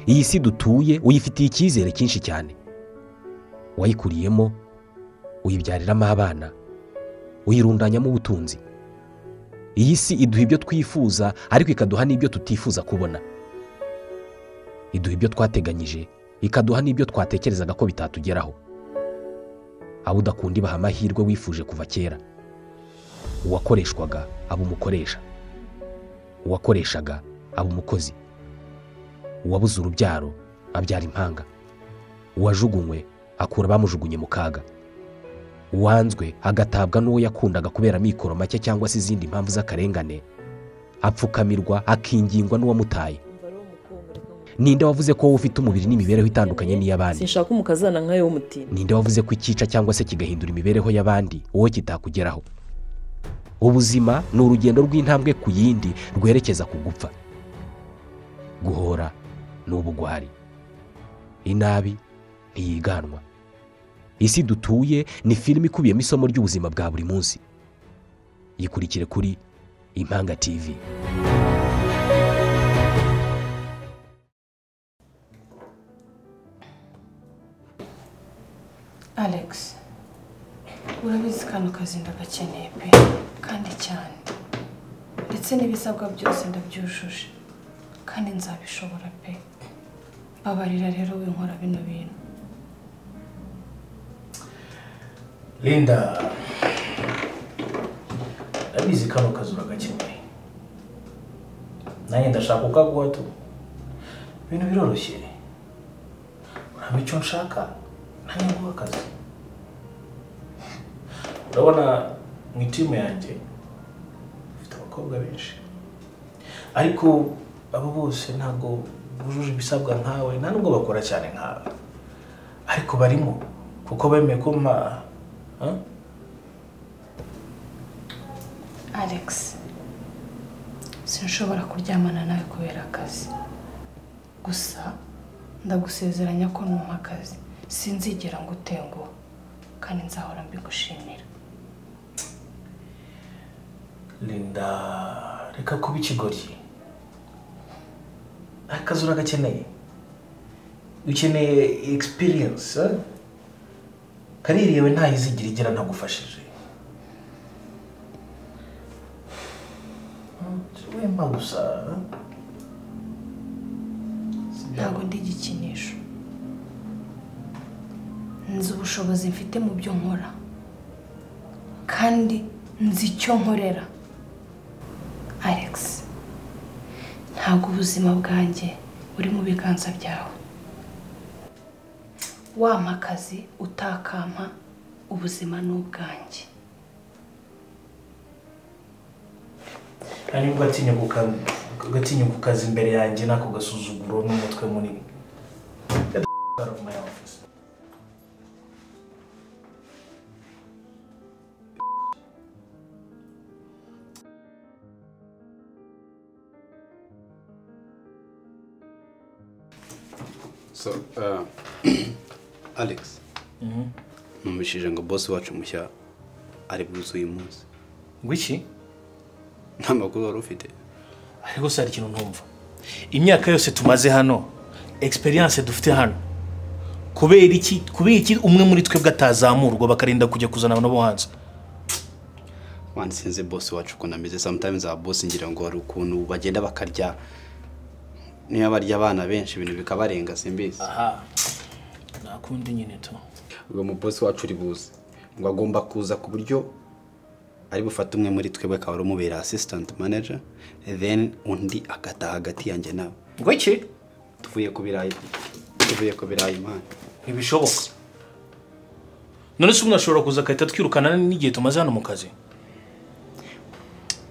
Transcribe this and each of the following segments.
iyi si dutuye uyifitiye icyizere cyinshi cyane, wayikuriyemo, uyibyariramo abana, uyirundanyamo ubutunzi. iyi si iduha ibyo twifuza ariko ikaduha n'ibyo tutifuza kubona, iduha ibyo twateganyije ikaduha n'ibyo twatekerezaga ko bitatugeraho. abo udakunda ibaha amahirwe wifuje kuva kera. uwakoreshwaga aba umukoresha, uwakoreshaga aba umukozi, uwabuze urubyaro abyara impanga, uwajugunywe akura abamujugunye mu kaga, uwanzwe agatabwa n'uwo yakundaga kubera amikoro make cyangwa se izindi mpamvu z'akarengane, apfukamirwa akingingwa n'uwamutaye. ninde wavuze ko wowe ufite umubiri n'imibereho itandukanye n'iy'abandi? sinshaka umukazana nkayo w'umutima. ninde wavuze ko icyica cyangwa se kigahindura imibereho y'abandi wowe kitakugeraho? ubuzima ni urugendo rw'intambwe ku yindi rwerekeza ku gupfa. guhora ni ubugwari, inabi ntiyiganwa. isi dutuye ni filime ikubiyemo isomo ry'ubuzima bwa buri munsi. yikurikire kuri Impanga TV. Alex, urabizi kano kazi ndagakeneye pe, kandi cyane, ndetse n'ibisabwa byose ndabyujuje, kandi nzabishobora pe. babarira rero winkora bino bintu. Linda, ndabizi kano kazi uragakeneye, nanjye ndashaka ukaguha tu. ibintu biroroshye, uraba icyo nshaka nanjye nguha akazi. urabona mu itimu yanjye ufite abakobwa benshi, ariko abo bose ntabwo bujuje ibisabwa nkawe, nta nubwo bakora cyane nkawe, ariko barimo kuko bemeye ko mpa. Alex, sinshobora kuryamana nawe kubera akazi, gusa ndagusezeranya ko numpa akazi sinzigera ngutenguha, kandi nzahora mbigushimira. Linda, reka kuba ikigoryi. akazi uragakeneye, ukeneye experience. kaririyewe ntayizigira igira ntagufashije. wema gusa. ntabwo ndi igikinisho, nzi ubushobozi mfite mu byo nkora, kandi nzi icyo nkorera. Alex, ntabwo ubuzima bwanjye buri mu biganza byawe. wampa akazi utakampa, ubuzima ni ubwanjye. nubwo ugatinya ku kazi imbere yanjye n'ako gasuzuguro n'umutwe munini. Get out of my office. So, Alex. Numvishije ngo boss wacu mushya ari bwuzuye uyu munsi. Ngwiki? Nta makuru wari ufite? Ariko se hari ikintu ntumva. Imyaka yose tumaze hano, experience dufite hano, kubera iki umwe muri twe bwatazamurwa bakarinda kujya kuzana abantu bo hanze? Wansinze boss wacu ko nameze. Sometimes aba boss ngira ngo hari ukuntu bagenda bakarya, niyo barya abana benshi ibintu bikabarenga simbizi. Aha, nakundi nyine to. Ubwo mu boss wacu uri buze ngo agomba kuza ku buryo ari bufate umwe muri twebwe akaba rumubera assistant manager, then undi agataha hagati yanjye nawe. Ngo iki? Tuvuye ku birayi man. Ntibishoboka. None se unashobora kuza akahita twirukana n'igihe tumaze hano mu kazi?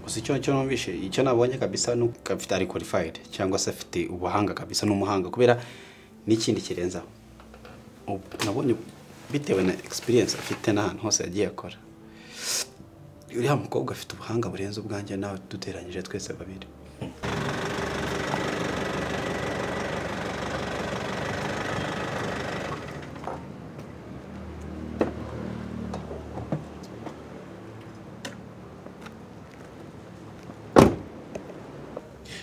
Gusa icyo numvishe, icyo nabonye kabisa nuko afite ari qualified cyangwa se afite ubuhanga kabisa n'umuhanga, kubera n'ikindi kirenzaho. Nabonye bitewe na experience afite n'ahantu hose yagiye akora. Uriya mukobwa afite ubuhanga burenze ubwanjye nawe duteranyije twese babiri.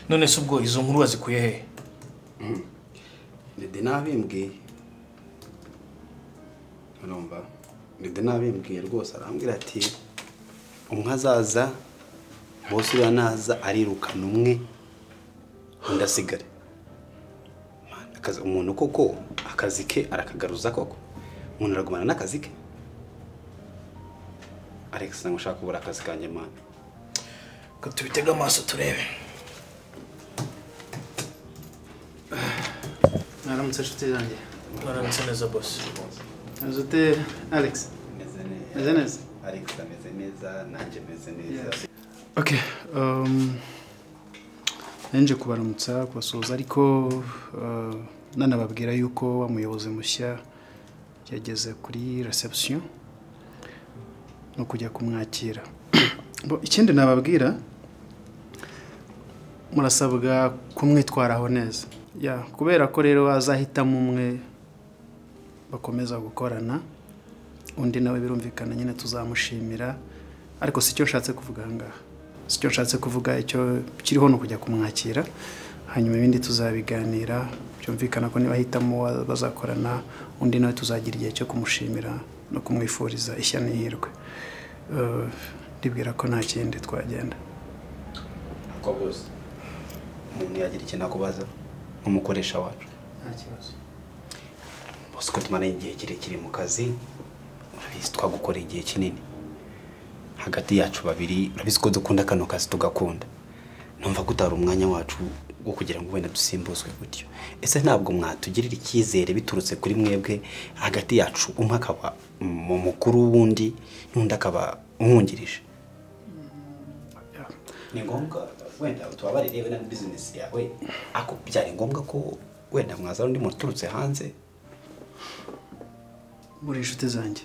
None se ubwo izo nkuru wazikuye he? Nide nabimbwiye urumva nide nabimbwiye rwose arambwira ati umwe azaza bose uriya naza arirukana umwe undi asigare umuntu koko akazi ke arakagaruza koko umuntu aragumana n'akazi ke Alex ntabwo ushaka kubura akazi kanjye mana ko tubitega amaso turebe Mwaramutse nshuti zanjye. mwaramutse neza boss Azute Alex. Meze neza. Alex ameze neza nanjye meze neza Okay, nje kubaramutsa kubasuhuza ariko nanababwira yuko wa muyobozi mushya yageze kuri reception no kujya kumwakira. Ikindi nababwira murasabwa kumwitwaraho neza. Ya kubera ko rero azahitamo umwe bakomeza gukorana undi nawe birumvikana nyine tuzamushimira ariko sicyo nshatse kuvuga ngaha. Sicyo nshatse kuvuga icyo kiriho no kujya kumwakira hanyuma ibindi tuzabiganira byumvikana ko niba hitamo bazakorana undi nawe tuzagira igihe cyo kumushimira no kumwifuriza ishya n'ihirwe. Ndibwira ko nta kindi twagenda. ko bose umuntu yagira ikintu akubaza nk'umukoresha wacu Nta kibazo. bose ko tumara igihe kirekire mu kazi urabizi twagukora igihe kinini hagati yacu babiri urabizi ko dukunda kano kazi tugakunda numva gutara umwanya wacu wo kugira ngo wenda dusimbuzwe gutyo ese ntabwo mwatugirira icyizere biturutse kuri mwebwe hagati yacu umwe akaba mu mukuru wundi n'undi akaba umwungirije ni ngombwa wenda tubabarire wenda na business yawe ako byari ngombwa ko wenda mwaza undi muturutse hanze Muri inshuti zanjye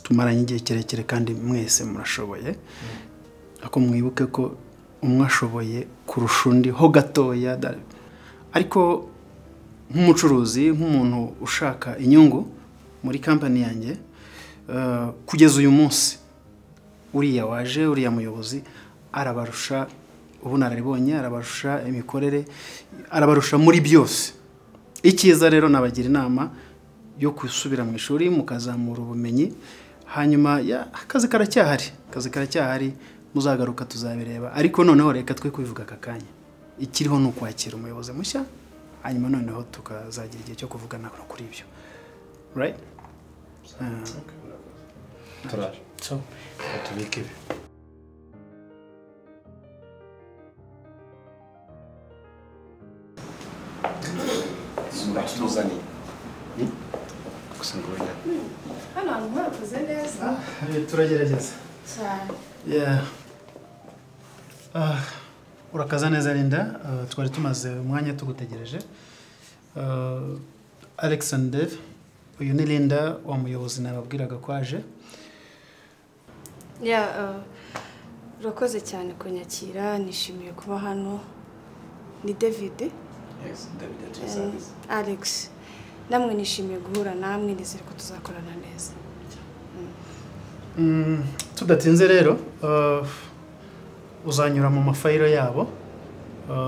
tumaranye igihe kirekire kandi mwese murashoboye ako mwibuke ko umwe ashoboye kurusha undi ho gatoya ariko nk'umucuruzi nk'umuntu ushaka inyungu muri company yanjye kugeza uyu munsi uriya waje uriya muyobozi arabarusha ubu nararibonye arabarusha imikorere arabarusha muri byose. Icyiza rero nabagira inama yo kusubira mu ishuri mukazamura ubumenyi hanyuma akazi karacyahari muzagaruka tuzabireba ariko noneho reka twe kubivuga aka kanya ikiriho no kwakira umuyobozi mushya hanyuma noneho tukazagira igihe cyo kuvugana kuri ibyo right turaje so tubike tuzani kusangurira hano hantu mwakoze neza turagerageza cyane. Urakaza neza Linda twari tumaze umwanya tugutegereje. Alex and Dave uyu ni Linda wa muyobozi nababwiraga ko aje. Urakoze cyane kunyakira nishimiye kuba hano. Ni David. Yes, David Alex namwe nishimiye guhura namwe ndetse ko tuzakorana neza. Tudatinze rero uzanyura mu mafayiro yabo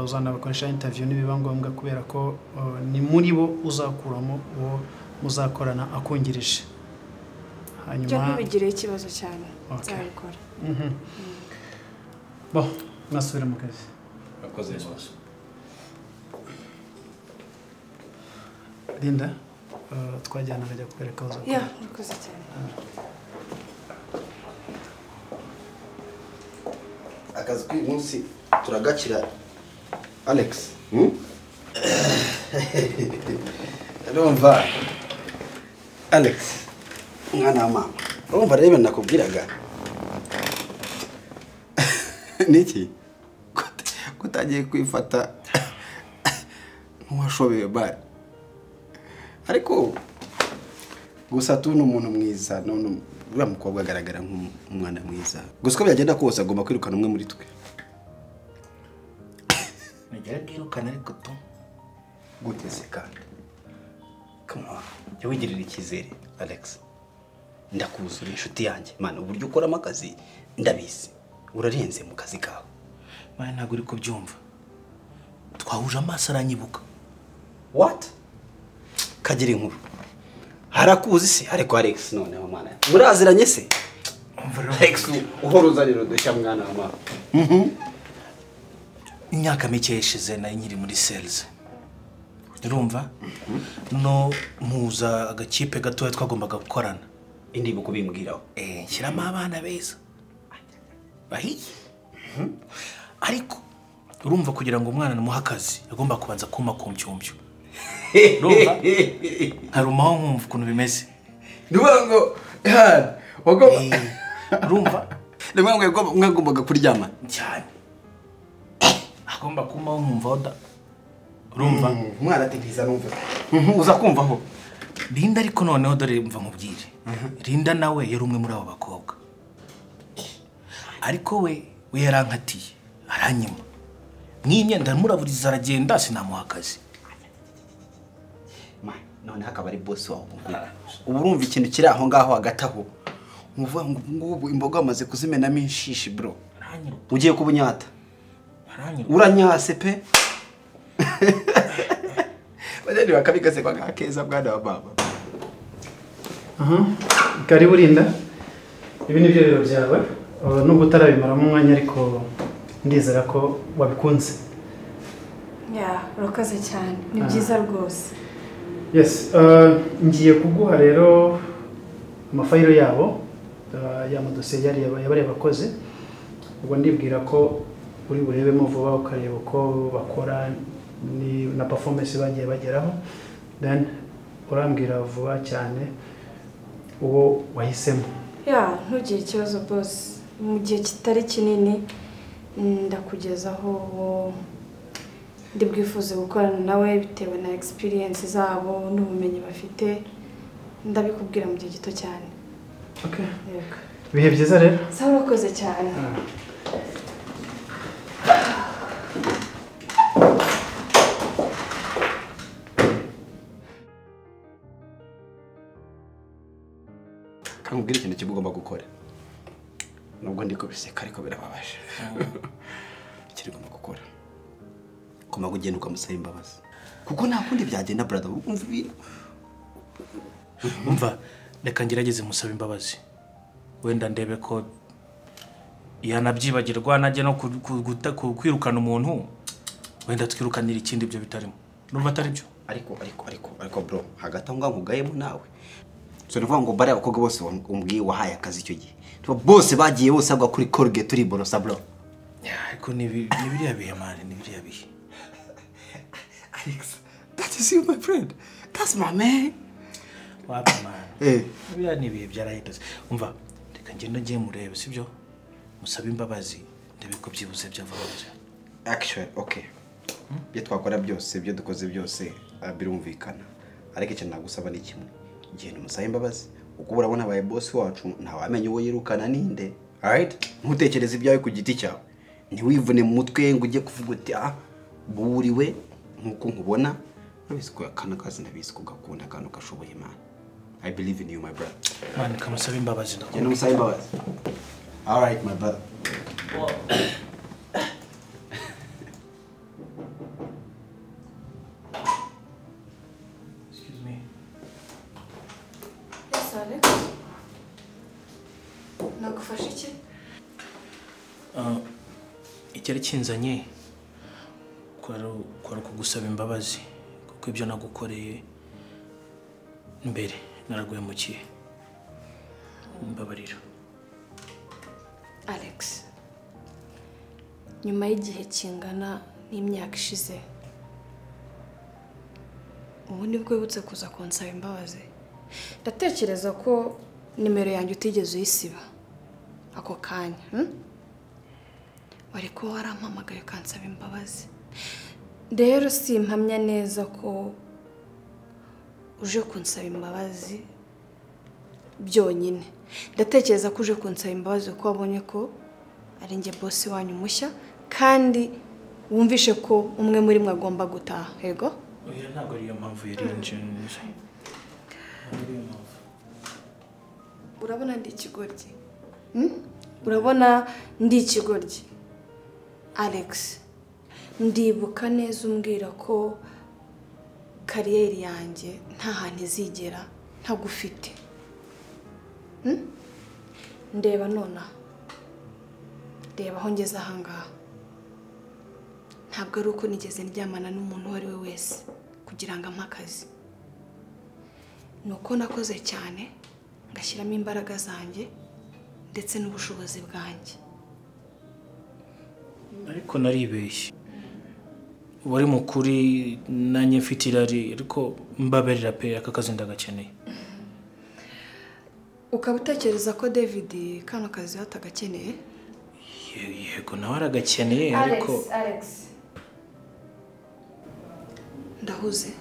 uzanabakoresha interview nibiba ngombwa kubera ko ni muri bo uzakuramo uwo muzakorana akungirije hanyuma bigire ikibazo cyane nzabikora. Nasubira mu kazi. Akoze neza. Linda twajyana kujya kwereka uza. Urakoze cyane. Akazi k'uyu munsi turagakira Alex. Urumva Alex mwana wa mama urumva rero nakubwiraga niki kutagiye kwifata nk'uwashobeye bari ariko gusa tu n'umuntu mwiza none uriya mukobwa agaragara nk'umwana mwiza gusa uko byagenda kose agomba kwirukana umwe muri twe nigera kwirukana ariko tu guteze kandi come on jya wigirira icyizere Alex ndakuzura inshuti yanjye mana uburyo ukoramo akazi ndabizi urarenze mu kazi kawe mwana ntabwo uri kubyumva twahuje amaso aranyibuka what kagira inkuru harakuzi se ariko Alex noneho mwana muraziranye se Alex uhora uzanira udushya mwana wa mama imyaka mike yashize nari nkiri muri sales urumva no muza agakipe gatoya twagombaga gukorana indi bukubimbwiraho nshyiramo abana beza bahiye ariko urumva kugira ngo umwana namuha akazi agomba kubanza kuma ku mbyumbyo urumva harumaho nkumva ukuntu bimeze ngo urumva mwagombaga kuryama cyane agomba kumaho nkumva oda urumva umwana atekereza numva uza kumvaho Linda ariko noneho dore mva nkubwire Linda nawe yari umwe muri abo bakobwa ariko we yarankatiye aranyima mw'imyenda muraburiza aragenda sinamuha akazi none hakaba ari boss wawe ubu urumva ikintu kiri aho ngaho hagataho muvuga ngo ngubu imboga amaze kuzimenamo inshishi bro ugiye kubunyata uranyase pe bajyani bakabikase kwa keza bwana wa baba karibu Linda ibi ni byo biro byawe nubwo utarabimaramo umwanya ariko ndizera ko wabikunze urakoze cyane ni byiza rwose yes ngiye kuguha rero amafayiro yabo y'amadosiye yabari abakozi ubwo ndibwira ko uri burebemo vuba ukareba uko bakora na performance bagiye bageraho then urambwira vuba cyane uwo wahisemo ntugire ikibazo boss mu gihe kitari kinini ndakugezaho uwo ndi bwifuze gukorana nawe bitewe na experience zabo n'ubumenyi bafite ndabikubwira mu gihe gito cyane bihe byiza rero sawa urakoze cyane Kangubwira ikintu kigomba gukora nubwo ndiko biseka ariko birababaje kiri gomba gukora kuma kugenda ukamusaba imbabazi kuko nta kundi byagenda brother umva ibintu umva reka ngerageze musaba imbabazi wenda ndebe ko yanabyibagirwa najye no kwirukana umuntu wenda twirukanira ikindi byo bitarimo numva atari byo ariko bro hagati aho ngaho ngayemo nawe so nivuga ngo bare abakobwa bose umbwiye wahaye akazi icyo gihe bose bagiye bose agwa kuri Colgate turi borosa bro ariko ni biriya bihe mani ni biriya bihe Alex that is you my friend that's my man wapa man biriya ni ibihe byarahitase umva reka ngenda ngiye murebe sibyo musaba imbabazi ndebe ko byibuze byavamo actually okay byo twakora byose byo dukoze byose birumvikana ariko icyo nagusaba ni kimwe genda umusaba imbabazi uko urabona abaye boss wacu ntawe amenye uwo yirukana ninde alright ntutekereze ibyawe ku giti cyawe ntiwivune mu mutwe ngo ujye kuvuga uti buriwe nkuko nkubona nabizi ko akana kazi nabizi ko gakunda kandi ukashoboye man I believe in you my brother man kamusaba imbabazi genda umusaba imbabazi alright my brother Alex nagufasha iki icyari kinzanye kwari kugusaba imbabazi kuko ibyo nagukoreye mbere naraguhemukiye mbabarira Alex nyuma y'igihe kingana n'imyaka ishize ubu nibwo wibutse kuza kunsaba imbabazi ndatekereza ko nimero yanjye utigeze uyisiba ako kanya wari ko warampamagaye ukansaba imbabazi rero simpamya neza ko uje kunsaba imbabazi byonyine ndatekereza ko uje kunsaba imbabazi kuko wabonye ko ari njye boss wanyu mushya kandi wumvishe ko umwe muri mwe agomba gutaha yego oya ntabwo ariyo mpamvu yari injinje urabona ndi ikigoryi urabona ndi ikigoryi Alex ndibuka neza umbwira ko kariyeri yanjye nta hantu izigera ntagufite. Ndeba nonaha, reba aho ngeze ahangaha. Ntabwo ari uko nigeze ndyamana n'umuntu uwo ari we wese kugira ngo ampe akazi. Ni uko nakoze cyane ngashyiramo imbaraga zanjye ndetse n'ubushobozi bwanjye. ariko naribeshye. Wari mukuri nanjye mfite irari ariko mbabarira pe aka kazi ndagakeneye. Ukaba utekereza ko David kano kazi hatagakeneye? Yego nawe aragakeneye ariko Alex ndahuze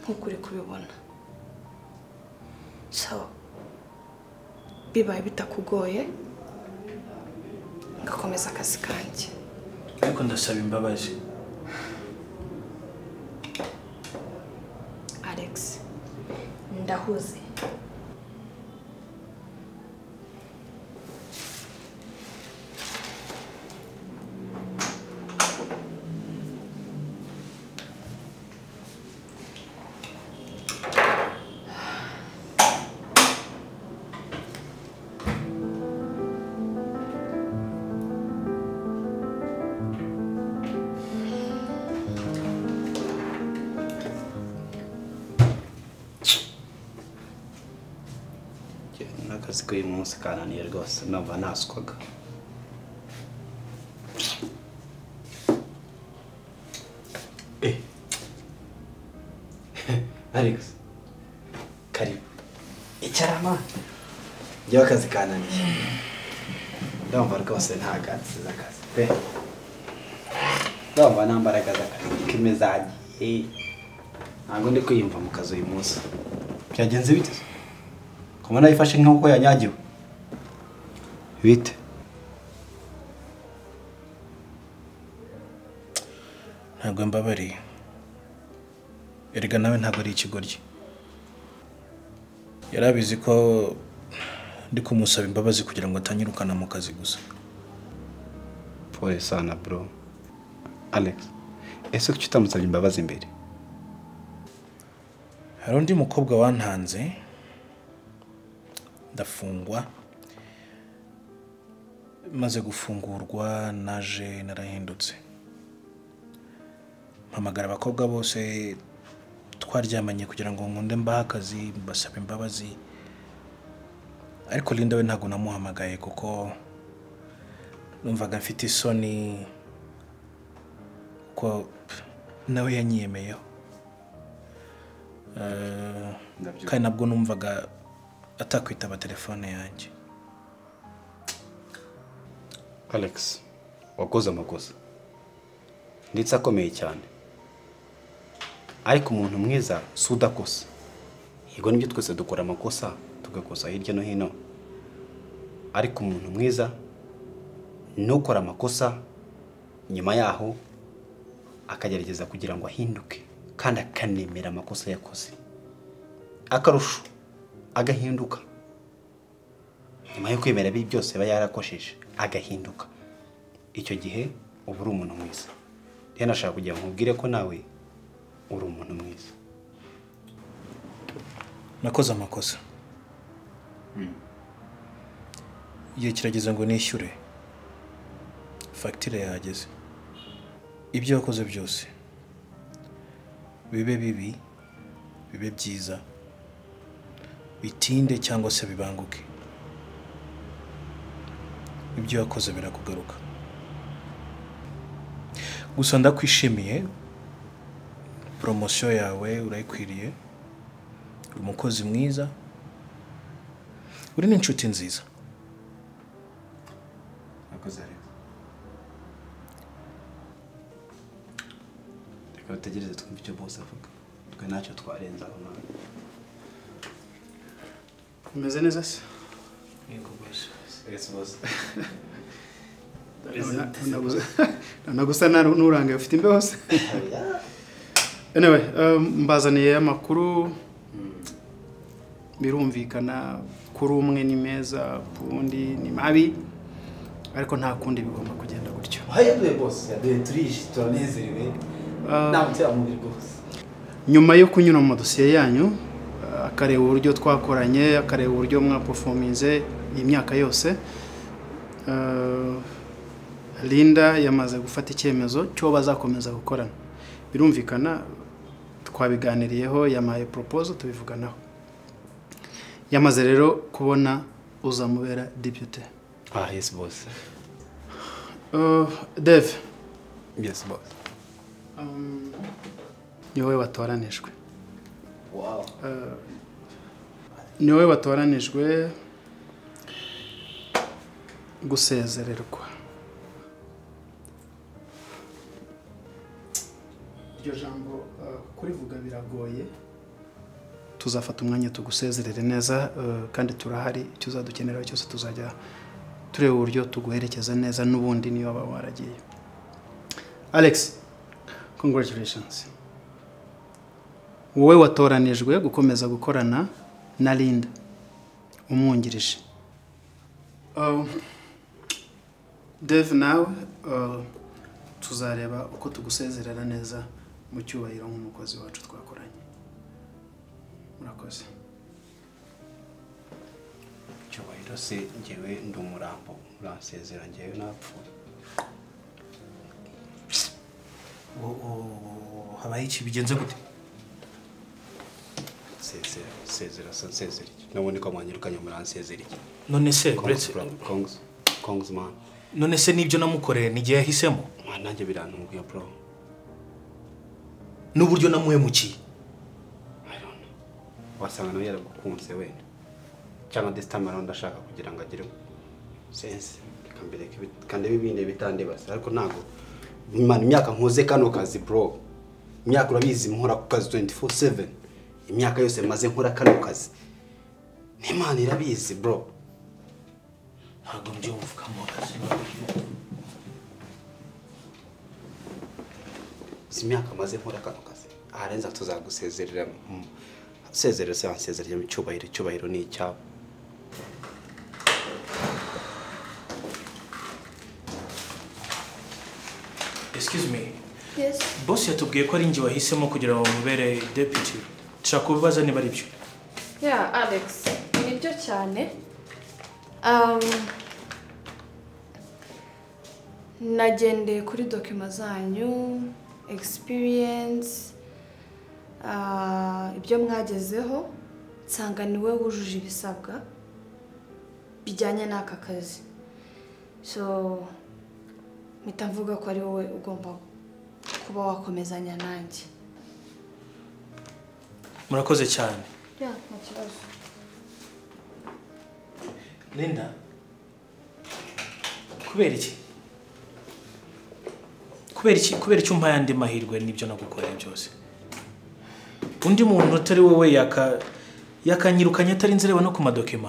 nk'uko uri kubibona. So bibaye bitakugoye ngakomeza akazi kanjye. ariko ndasaba imbabazi. Alex ndahuze. N'akazi k'uyu munsi kananiye rwose numva naswaga. Alex karibu icyarama njyewe akazi kananiye ndumva rwose nta gatsi z'akazi pe ndumva nta mbaraga z'akazi k'imizagiye ntabwo ndi kwiyumva mu kazi uyu munsi. Byagenze bite? Kumana yifashe nk'uko yanyagiwe. Bite? Ntabwo mbabariye. Erega nawe ntabwo ari ikigoryi. Yarabizi ko ndi kumusaba imbabazi kugira ngo atanyirukana mu kazi gusa. Pole sana bro. Alex, ese kuki utamusabye imbabazi imbere? Hari undi mukobwa wantanze ndafungwa. Maze gufungurwa naje narahindutse. Mpamagara abakobwa bose twaryamanye kugira ngo nkunde mbahe akazi mbasaba imbabazi. Ariko Linda we ntabwo namuhamagaye kuko numvaga mfite isoni ko nawe yanyiyemeyeho. Kandi nabwo numvaga atakwitaba telefone yanjye. Alex, wakoze amakosa ndetse akomeye cyane. Ariko umuntu mwiza si udakosa. Yego nibyo twese dukora amakosa tugakosa hirya no hino. Ariko umuntu mwiza nukora amakosa nyuma yaho akagerageza kugira ngo ahinduke kandi akanemera amakosa yakoze. Akarusho agahinduka. Nyuma yo kwemera ibi byose aba yarakosheje agahinduka. Icyo gihe uba uri umuntu mwiza. Rero nashaka kugira ngo nkubwire ko nawe uri umuntu mwiza. Nakoze amakosa. Igihe kirageze ngo nishyure. Fagitire yahageze. Ibyo wakoze byose bibe bibi, bibe byiza, bitinde cyangwa se bibanguke, ibyo wakoze birakugaruka. Gusa ndakwishimiye, promosiyo yawe urayikwiriye, uri umukozi mwiza, uri n'inshuti nziza. Nakoze rero. Reka utegereze twumve icyo boss avuga. Twe ntacyo twarenza aho nawe. Umeze neza se? Yego boss. Yes boss. Nagusa n'uranga ufite imbeho se? Anyway, mbazaniye amakuru birumvikana kuri umwe ni meza, kundi ni mabi, ariko nta kundi bigomba kugenda gutyo. Hayaduye boss, yaduye turishi turanezerewe. Namutera mu biri boss. nyuma yo kunyura mu dosiye yanyu akareba uburyo twakoranye akareba uburyo mwaperforminze iyi myaka yose Linda yamaze gufata icyemezo cyo bazakomeza gukorana birumvikana twabiganiriyeho yamaye proposal tubivuganaho yamaze rero kubona uzamubera deputy. Yes boss. Dave. Yes boss. Niwe watoranijwe. Wow. Niwe watoranijwe gusezererwa. Iryo jambo kurivuga biragoye. Tuzafata umwanya tugusezerere neza kandi turahari icyo uzadukenera cyose tuzajya tureba uburyo tuguherekeza neza n'ubundi niyo waba waragiye. Alex, congratulations. Wowe watoranijwe gukomeza gukorana na Linda umwungirije. Dave nawe tuzareba uko tugusezerera neza mu cyubahiro nk'umukozi wacu twakoranye. Murakoze. Cyubahiro se ngewe ndi umurambo uransezera ngewe napfuye. Habaye iki bigenze gute? Sezera nabone ko mwanyirukanye muransezera iki. None se uretse Kongsman. None se nibyo namukoreye nigiye yahisemo? Nanjye birantunguye bro. N'uburyo namuhemukiye. Wasanga nawe yaragukunze wenda cyangwa this time around ashaka kugira ngo agire sense kambere kandi bibinde bitandebasa ariko ntago imyaka nkoze kano kazi bro imyaka urabizi nkora ku kazi 24/7 imyaka yose maze nkora kano kazi n'Imana irabizi bro ntago mbyumva mu kazi imyaka maze nkora kano kazi arenza tuzagusezerera sezerera sansezerera mu cyubahiro ni icyabo. Excuse me. Yes. Boss yatubwiye ko ari ngi wahisemo kugira ngo mubere deputy. Nshaka kubibaza niba ari byo. Yeah, Alex. Nibyo cyane. Nagendeye kuri document zanyu, experience, ibyo mwagezeho, nsanga niwe wujuje ibisabwa bijyanye n'aka kazi. So mpita mvuga ko ari wowe ugomba kuba wakomezanya nanjye. Murakoze cyane. Yeah, nta kibazo. Linda. Kubera iki umpaye andi mahirwe n'ibyo nagukoreye byose. Undi muntu utari wowe yakanyirukanye atari nzireba no ku madokima.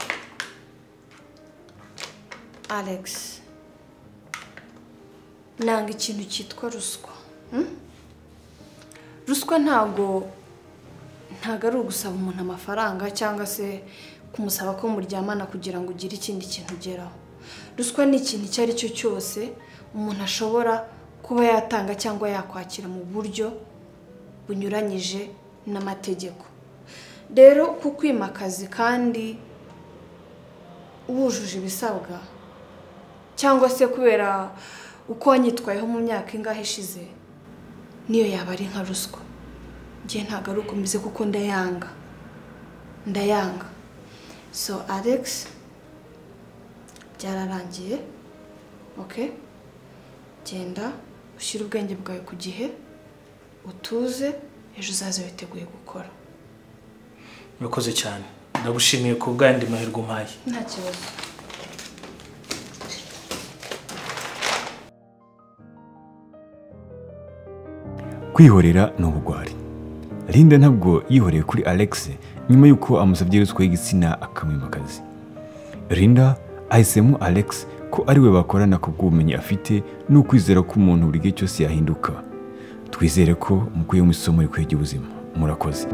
Alex, nanga ikintu cyitwa ruswa. Ruswa ntago ari ugusaba umuntu amafaranga cyangwa se kumusaba ko muryamana kugira ngo ugire ikindi kintu ugeraho. Ruswa ni ikintu icyo ari cyo cyose umuntu ashobora kuba yatanga cyangwa yakwakira mu buryo bunyuranyije n'amategeko. Rero kukwimakaza kandi wujuje ibisabwa cyangwa se kubera uko wanyitwayeho mu myaka ingahe ishize niyo yaba ari nka ruswa. Ngiye ntago ari ukomeze kuko ndayanga. So Alex, byararangiye. Okay? Genda ushyira ubwenge bwawe ku gihe, utuze, ejo uzaze witeguye gukora. Murakoze cyane. Ndagushimiye ku bwandi mahirwe umpaye. Nta kibazo. Kwihorera ni ubugwari. Linda ntabwo yihoreye kuri Alex nyuma yuko amusabye ruswa y'igitsina akamwimakaza. Linda ahisemo Alex ko ari we bakorana ku bw'ubumenyi afite n'ukwizera ko umuntu buri gihe cyose yahinduka. Twizere ko mukuye mu isomo rikwiye ry'ubuzima. Murakoze.